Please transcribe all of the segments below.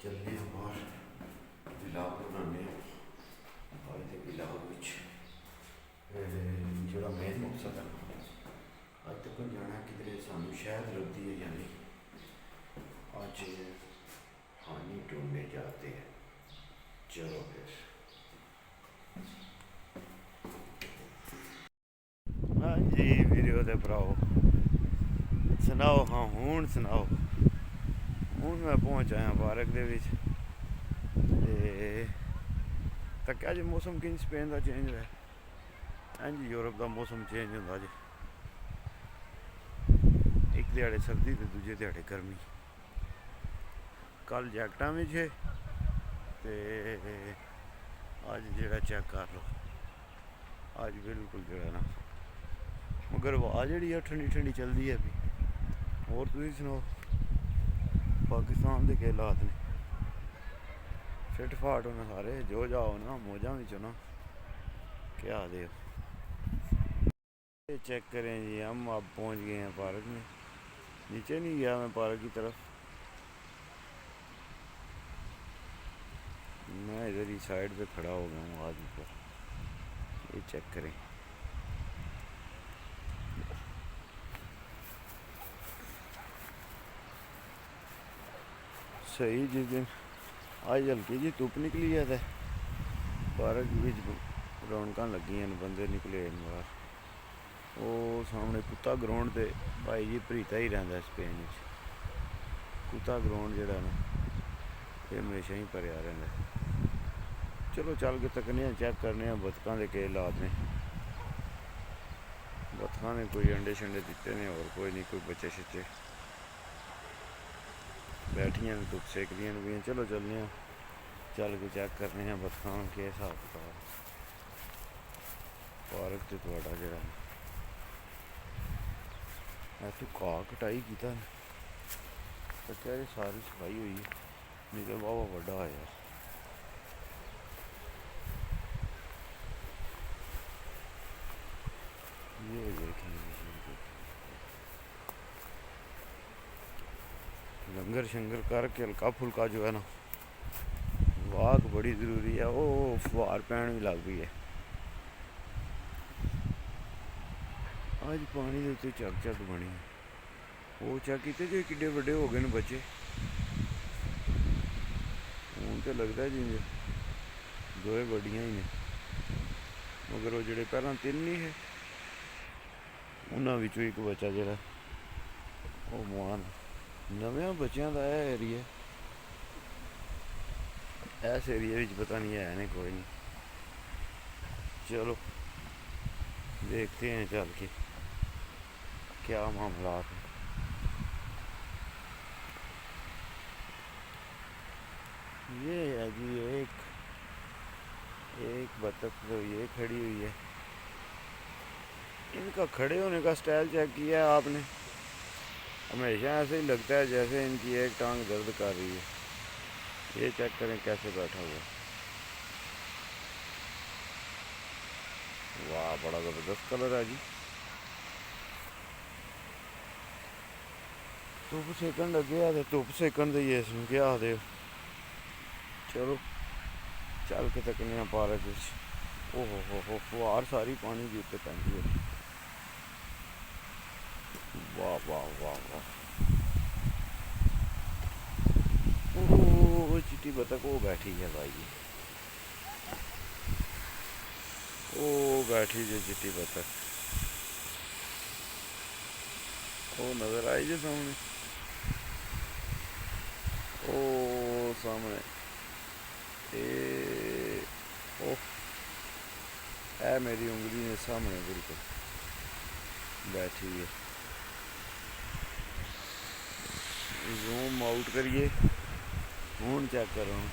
चलने बाहर विलाग बनाने अज के विलाग जोड़ा मेन मकसद है अज तक जाना किधरे सानू शायद लगती है या नहीं। आज हानि ढूंढने जाते हैं। चलो फिर हाँ जी वीडियो दे भराओ सुनाओ। हाँ हूँ सुनाओ। हूँ मैं पहुँच आया पार्क दे विच तक्या जी मौसम कि स्पेन का चेंज हुआ। हाँ जी यूरोप का मौसम चेंज होता जी। एक दिहाड़े सर्दी तो दूजे दिहाड़े गर्मी। कल जैकटा में है ते अज जो चेक कर लो अज बिल्कुल जो है ना मगर हवा जी है ठंडी ठंडी चलती है भी। और तुम सुनाओ पाकिस्तान के हालात ने फिट फाट होने सारे जो जाओ ना मौजा भी ना क्या दे। चेक करें जी हम अब पहुंच गए हैं पार्क में। नीचे नहीं गया मैं पार्क की तरफ। मैं इधर ही साइड पे खड़ा हो गया हूँ आदमी पर। ये चेक करें सही जिस दिन आज हल्की जी धुप निकली है तो पार्क भी रौनक लगी हैं बंदे निकले बाहर। वो सामने कुत्ता ग्राउंड से भाई जी भरीता ही रहता स्पेन कुत्ता ग्राउंड जोड़ा ना ये हमेशा ही भरया रहता। चलो चल के तकने चेक करने बतखों के हालात ने। बतखों ने कोई अंडे शंडे दिते ने और कोई नहीं कोई बच्चे शच्चे बैठिया ने धुप सेकदियां भी। चलो चलने चल के चेक करने बतखों के हिसाब किताब। पार्क से थोड़ा जरा ऐसे घाह कटाई किया क्या सारी सफाई हुई है नहीं तो वाह बड़ा आया। ये देखें लंगर शंगर करके हल्का फुल्का जो है ना वाक बड़ी ज़रूरी है। वो फुहार पैन भी लग गई है अज पानी के उत्ते चक चक बनी। वो चेक किए जो कि बड़े हो गए बच्चे हूँ तो लगता है जी दो बड़िया ही ने मगर वो जोड़े पहला तीन नहीं है उन्होंने एक बच्चा जोड़ा वो मान नव्या बच्चों का यह एरिया इस एरिया पता नहीं है नहीं कोई नहीं। चलो देखते हैं चल के क्या मामला है। ये है जी एक बतख तो ये खड़ी हुई है। इनका खड़े होने का स्टाइल चेक किया है आपने। हमेशा ऐसे ही लगता है जैसे इनकी एक टांग दर्द कर रही है। ये चेक करें कैसे बैठा हुआ। वाह बड़ा ज़बरदस्त कलर है जी। धुप सेकन लगे है धुप सेकन दे इसमें क्या आखते। चलो चल के तकने पार्क ओहो हो फुहार सारी पानी के उत्ते पैंदी है। वाह वाह वाह वाह वो चिट्टी बतख वो बैठी है भाई जी। वो बैठी जो चिट्टी बतख वो नज़र आई जो सामने। ओ सामने ओह है मेरी उंगली ने सामने बिल्कुल बैठी है। जूम आउट करिए हूँ चेक कर रहा हूँ।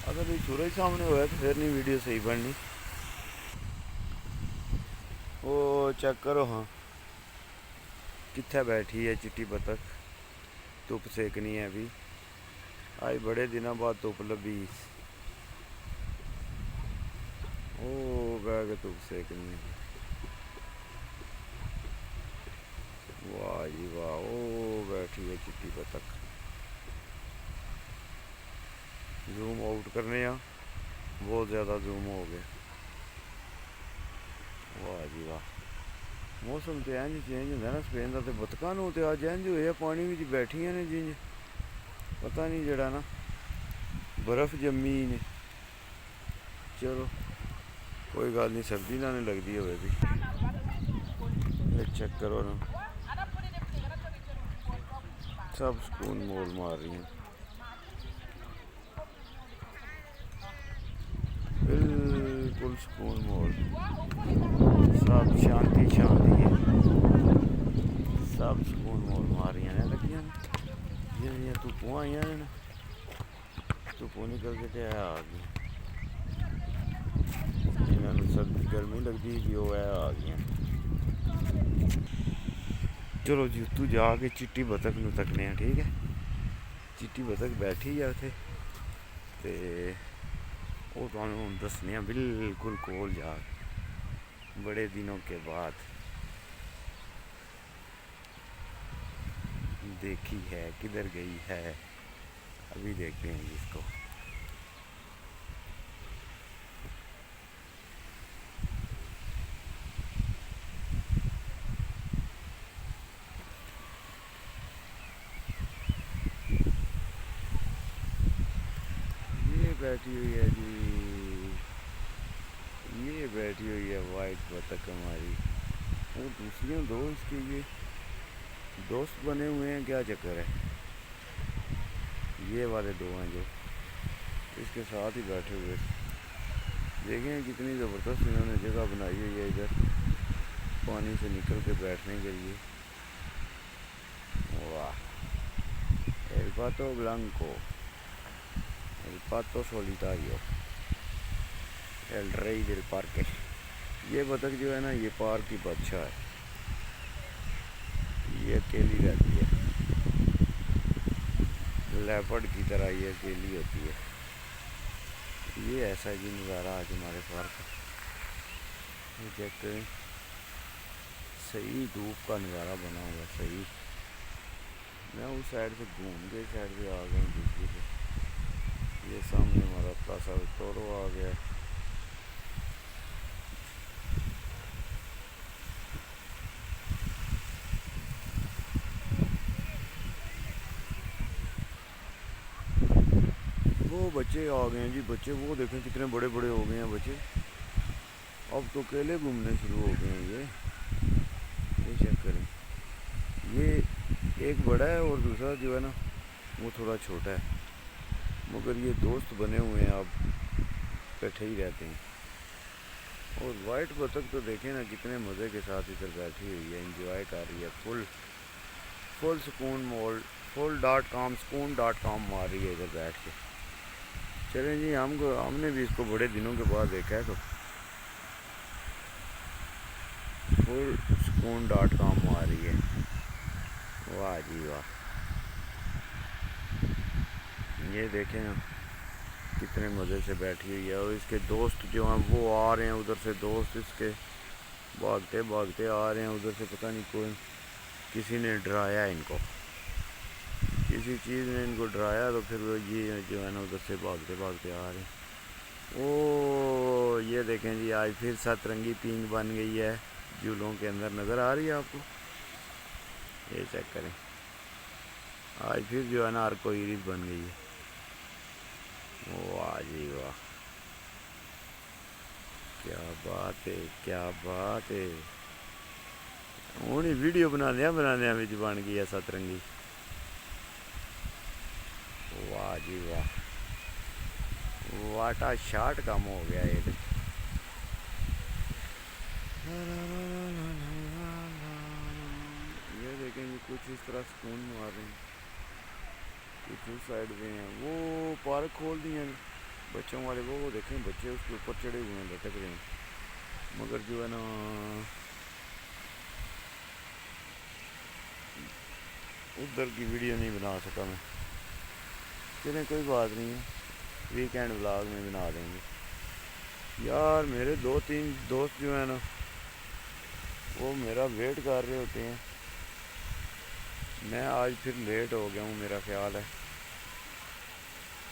अगर ये सूरज सामने होया तो फिर नहीं वीडियो सही बननी। वो चेक करो हाँ कित्थे बैठी है चिट्टी बतख। धुप सेकनी है अभी आज बड़े दिनों बाद धुप लभी। ओ बह के धुप सेकनी है। वाह जी वाह ओ बैठी है चिट्टी बतख। जूम आउट करने आ, बहुत ज़्यादा जूम हो गए। वाह जी वाह, मौसम तो इंज चेंज होंदा ना स्पेन का, तो बतकां नूं ते अज इंज होया पानी विच बैठियां ने जिंज पता नहीं जड़ा ना बर्फ जम्मी ने। चलो कोई गल नहीं, सर्दी ना नहीं लगती होवे भी। ये चेक करो ना, सब सुकून मोल मार रही हैं, बिल्कुल सुकून मोल, सब शांति शांति है, सब सुकून मोल मार रही हैं। लगियां जियां धुप्पों आइयां ने ना, धुप्पों निकल के ते आ गई, जिन्होंने सर्दी गर्मी लगती थी वो आ गई। चलो जी तू जाके चिट्टी बतख नूं तकने हैं, ठीक है। चिट्टी बतख बैठी है उत्थे ते वो तुहानूं हुण दस्सने आं बिल्कुल कोल जा, बड़े दिनों के बाद देखी है, किधर गई है, अभी देखते हैं इसको। ये बैठी हुई है जी, ये बैठी हुई है वाइट बतख हमारी। वो दूसरियों दो इसके ये दोस्त बने हुए हैं, क्या चक्कर है। ये वाले दो हैं जो इसके साथ ही बैठे हुए, देखें कितनी ज़बरदस्त इन्होंने जगह बनाई हुई है इधर पानी से निकल के बैठने के लिए। वाह, एल पातो ब्लांको, एल पातो सोलिटारियो, एल रेई del parque। ये बतख जो है ना, ये पार्क की बादशाह है, ये अकेली रहती है, लेपर्ड की तरह ये अकेली होती है। ये ऐसा जी नज़ारा आज हमारे पार्क का, ये चेक करें, सही धूप का नज़ारा बना हुआ सही। मैं उस साइड से घूम के साइड से आ गया दूसरी से, ये सामने हमारा प्लासा तोरो आ गया। वो बच्चे आ गए हैं जी, बच्चे वो देखें कितने बड़े बड़े हो गए हैं बच्चे, अब तो केले घूमने शुरू हो गए हैं। ये चेक करें, ये एक बड़ा है और दूसरा जो है ना वो थोड़ा छोटा है, मगर ये दोस्त बने हुए हैं, अब इकट्ठे ही रहते हैं। और वाइट बतख तो देखें ना कितने मज़े के साथ इधर बैठी हुई है, इंजॉय कर रही है, फुल सुकून मोल, full.com सुकून.com मार रही है इधर बैठ के। चलें जी, हमने भी इसको बड़े दिनों के बाद देखा है, तो फुल सुकून.com मार रही है। वाह जी वाह, ये देखें ना कितने मज़े से बैठी हुई है, और इसके दोस्त जो हैं वो आ रहे हैं उधर से, दोस्त इसके भागते भागते आ रहे हैं उधर से, पता नहीं कोई किसी ने डराया इनको, किसी चीज़ ने इनको डराया, तो फिर वो ये जो है ना उधर से भागते भागते आ रहे हैं। ओ ये देखें जी, आज फिर सतरंगी पींग बन गई है झूलों के अंदर, नज़र आ रही है आपको, ये चेक करें, आज फिर जो है ना आर्कोइरिस बन गई है। वाह जी वाह, क्या बात है, क्या बात है। हूँ ही वीडियो बनाने में बन गई है सतरंगी। वाह जी वाह, वाटा शाट काम हो गया ये। ये देखेंगे कुछ इस तरह सुकून मार रहे हैं, कुछ उस साइड में हैं, वो पार्क खोल दिए हैं बच्चों वाले, वो देखें बच्चे उसके ऊपर चढ़े हुए हैं, लटक रहे हैं, मगर जो है ना उधर की वीडियो नहीं बना सका मैं। चलें कोई बात नहीं है, वीकेंड व्लॉग में बना देंगे। यार मेरे 2-3 दोस्त जो है ना वो मेरा वेट कर रहे होते हैं, मैं आज फिर लेट हो गया हूँ, मेरा ख्याल है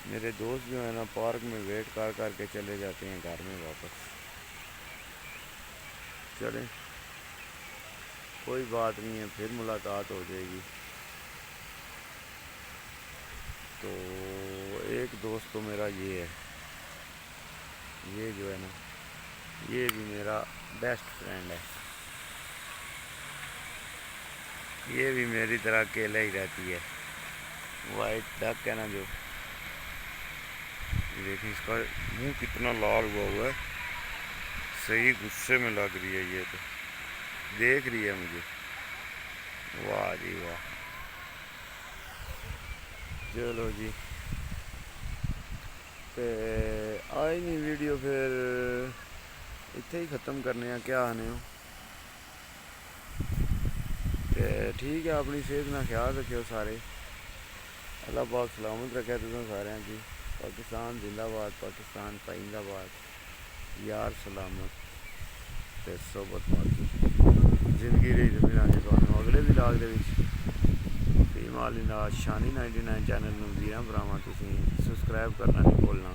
मेरे दोस्त जो है ना पार्क में वेट कर करके चले जाते हैं घर में वापस। चलें, कोई बात नहीं है, फिर मुलाकात हो जाएगी। तो एक दोस्त तो मेरा ये है, ये जो है ना ये भी मेरा बेस्ट फ्रेंड है। ये भी मेरी तरह अकेले ही रहती है। वाइट डक है ना जो, देखिए इसका मुंह कितना लाल हुआ है, सही गुस्से में लग रही है। ये तो देख रही है मुझे। वाह जी वाह। चलो जी, ते आई नहीं वीडियो फिर इत्थे ही ख़त्म करने आ, क्या आने हो। ते ठीक है, अपनी सेहत का ख्याल रखियो सारे। अल्लाह पाक सलामत रखे तुम सारे की। पाकिस्तान जिंदाबाद, पाकिस्तान पाइंदाबाद, यार सलामत ते सोबत बाकी जिंदगी रही तो मिलांगे तुहानू अगले विलाग दे विच। फीमाल इंदाज शानी 99 चैनल नूं वीरां भरावां तुसीं सबसक्राइब करना नहीं भुलना।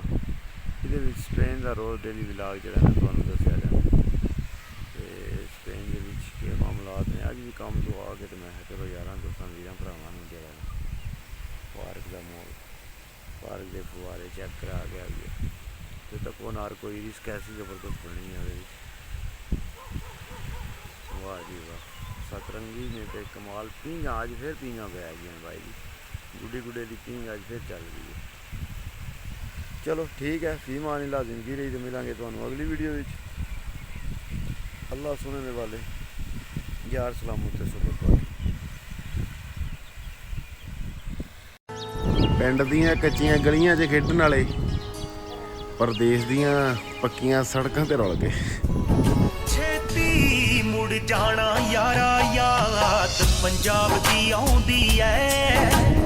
इहदे विच स्पेन दा रोज़ डेली विलाग जिहड़ा ना तुहानू दस्सिया जाना ते स्पेन दे विच के मामलात ने। अज भी कम तो आ के तो मैं चलो यारां दोस्तां वीरां भरावां नूं जिहड़ा पार्क दा मोल, पार्क के फुहारे चेक करा के आइए। तो तको नार कोई रिस्क ऐसी जबरदस्त बनी है। वाह जी वाह, सतरंगी ने तो कमाल। पींगा अज फिर पींगा पै गई भाई जी, गुड्डी गुड्डे की पींग अज फिर चल रही है। चलो ठीक है, फी मान ला, जिंदगी रही तो मिलांगे तुहानू अगली वीडियो विच। अल्लाह सुनने वाले, यार सलामत ते सुबह वाले। पिंड दियां कच्चियां गलियां च खेडण वाले परदेस दियां पक्कियां सड़कां ते रुल गए। छेती मुड़ जाना यारा, याद पंजाब दी आउंदी ऐ।